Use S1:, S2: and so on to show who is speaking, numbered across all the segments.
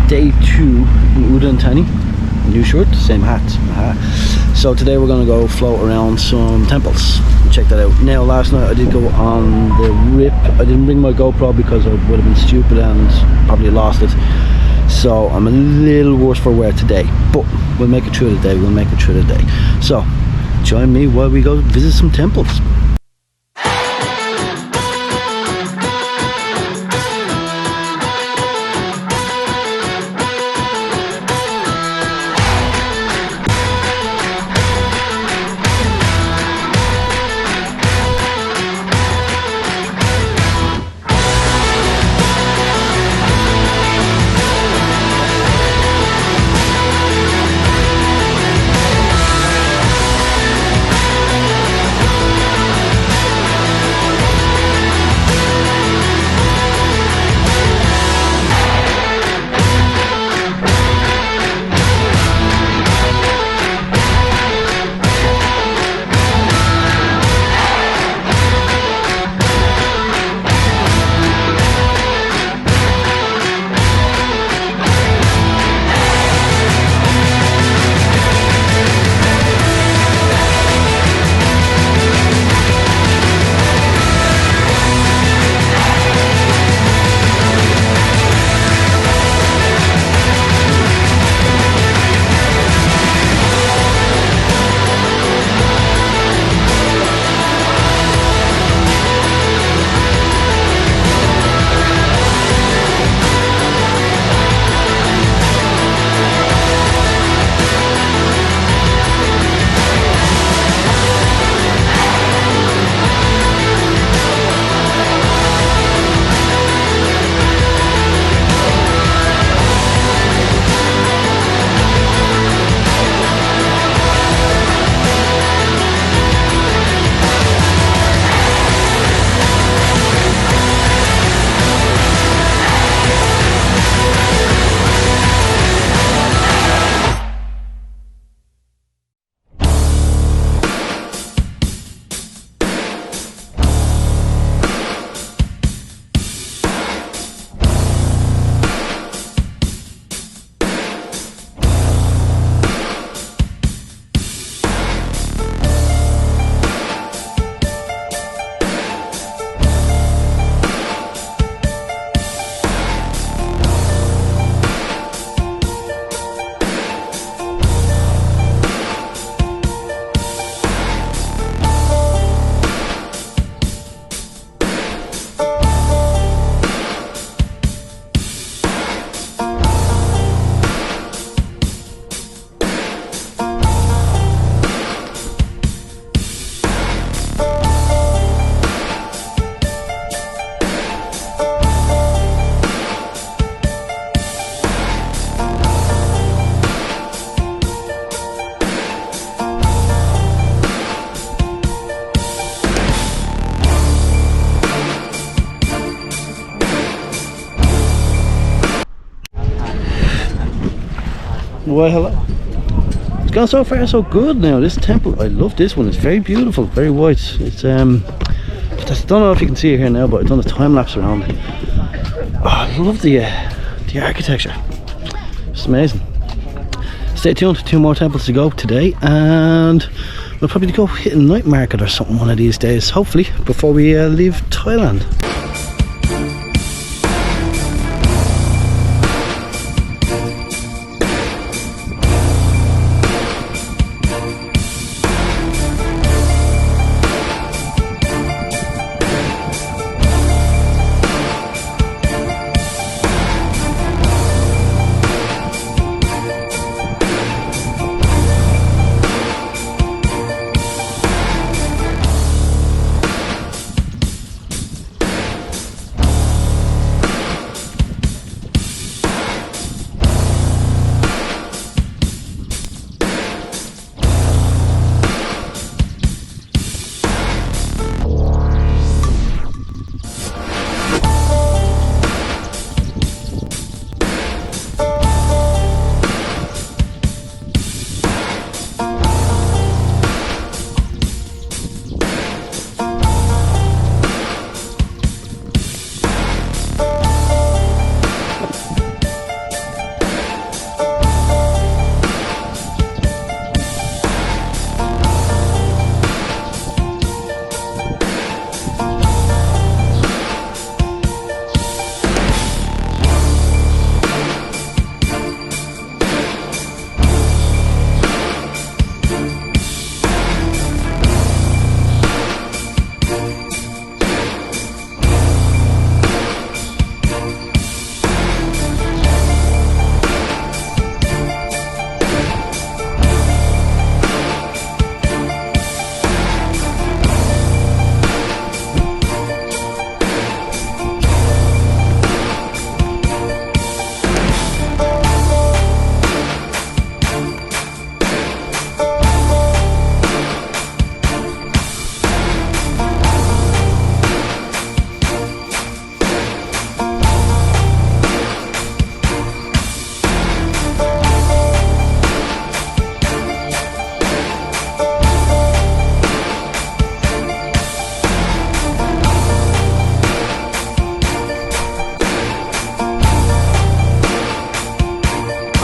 S1: day 2 in Uda and Tani. New shirt, same hat. So today we're going to go float around some temples and check that out. Now last night I did go on the rip. I didn't bring my GoPro because I would have been stupid and probably lost it. So I'm a little worse for wear today, but we'll make it through the day. So join me while we go visit some temples. Well, hello. It's gone so far so good now. This temple, I love this one. It's very beautiful, very white. It's I don't know if you can see it here now, but I've done a time lapse around it. Oh, I love the architecture. It's amazing. Stay tuned. 2 more temples to go today, and we'll probably go hit a night market or something one of these days, hopefully, before we leave Thailand.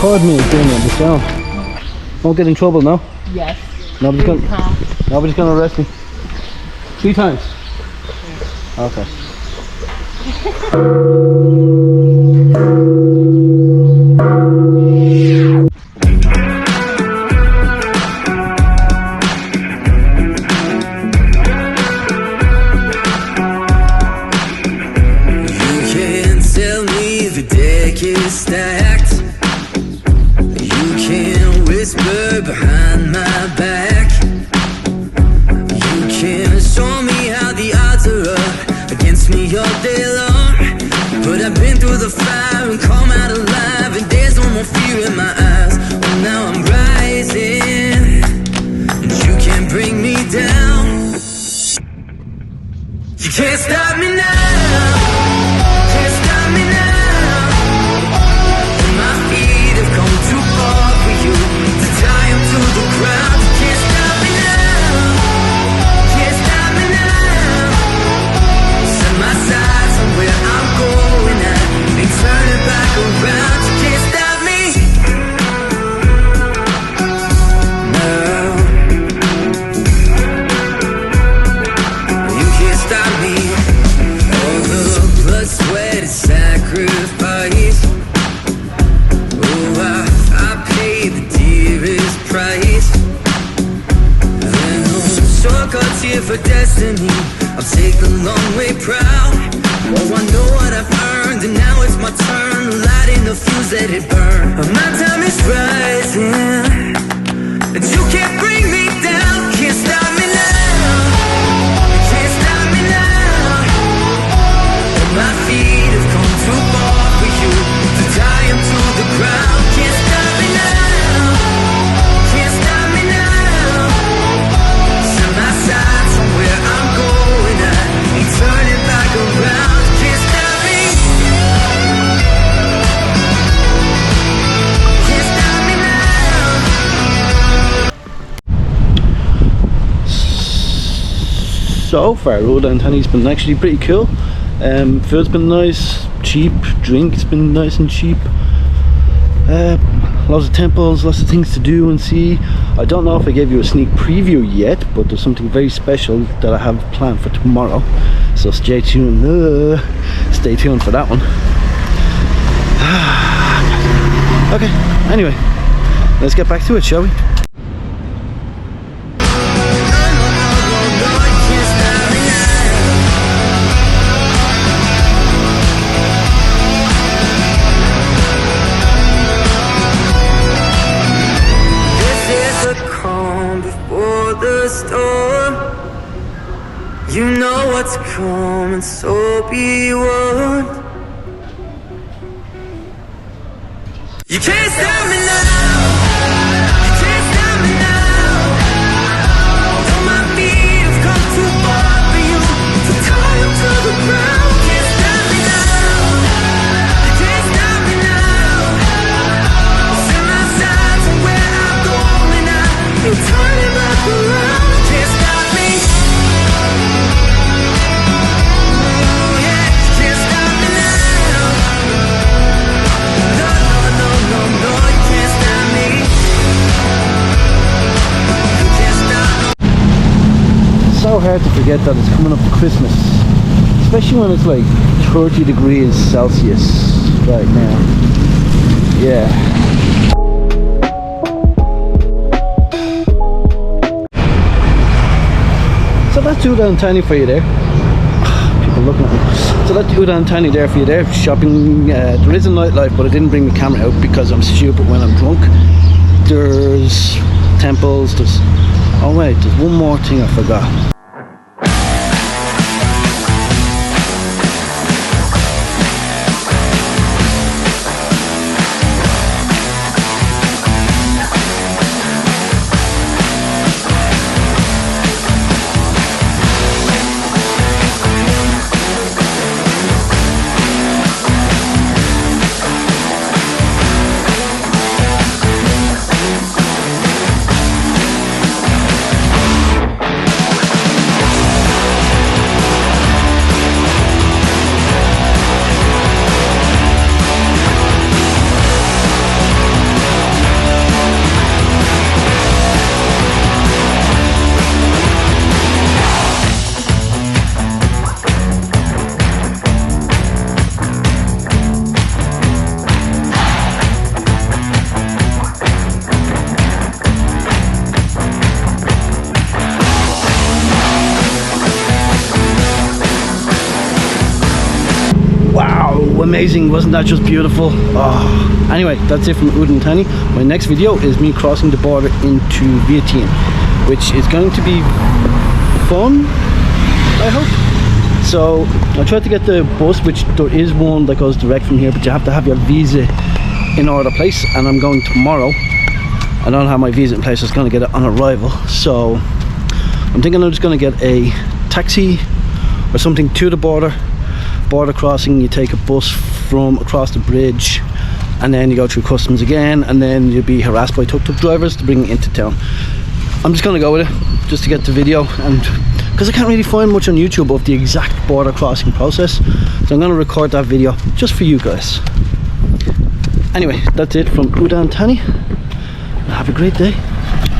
S1: record me doing it this down. Won't get in trouble, no?
S2: Yes.
S1: Nobody's gonna arrest me. 3 times? Okay.
S3: Stacked. You can whisper behind my back. You can show me how the odds are up against me all day long. But I've been through the fire and come out alive, and there's no more fear in my eyes. Oh, now I'm rising, and you can't bring me down. You can't stop me now. Can't stop me now. Come too far for you to tie him to the ground. You can't stop me now. Can't stop me now. Set my sights on where I'm going at. Ain't turning back around. You can't stop me now. You can't stop me. All the blood, sweat, and sacrifice. I paid the dearest price. And no shortcuts here for destiny. I'll take the long way proud. Oh, I know what I've earned, and now it's my turn to light in the fuse, let it burn. My time is rising, and you can't bring me down. Can't stop me now. Can't stop me now. My feet have come too far for you to tie him to the ground. Can't stop me now. Can't stop me now. Set my sights on where I'm going at. Ain't turning back around. Can't stop me. Can't stop me now.
S1: So far, Road and Tanny's been actually pretty cool. Food's been nice, cheap. Drink's been nice and cheap. Lots of temples, lots of things to do and see. I don't know if I gave you a sneak preview yet, but there's something very special that I have planned for tomorrow. So stay tuned. Stay tuned for that one. Okay. Anyway, let's get back to it, shall we?
S3: Storm. You know what's coming, so be warned. You can't stop me now. You can't stop me now. Though my feet have come too far for you to tie them to the ground. Can't stop me now. You can't stop me now. Set my sights on where I'm going now. Ain't turning back around.
S1: So hard to forget that it's coming up to Christmas, especially when it's like 30 degrees Celsius right now. Yeah. So that's Uda and Tiny for you there. People looking at me. So that's Uda and Tiny there for you there. Shopping. There is a nightlife, but I didn't bring the camera out because I'm stupid when I'm drunk. There's temples. There's. Oh wait, there's one more thing I forgot. amazing? Wasn't that just beautiful? Oh. Anyway, that's it from Udan Thani. My next video is me crossing the border into Vietnam, which is going to be fun, I hope. So I tried to get the bus, which there is one that goes direct from here, but you have to have your visa in order to place, and I'm going tomorrow. I don't have my visa in place, so I was going to get it on arrival. So I'm thinking I'm just going to get a taxi or something to the border crossing. You take a bus from across the bridge, and then you go through customs again, and then you'll be harassed by tuk-tuk drivers to bring you into town. I'm just going to go with it just to get the video, and because I can't really find much on YouTube of the exact border crossing process, so I'm going to record that video just for you guys. Anyway, that's it from Udan Thani. Have a great day.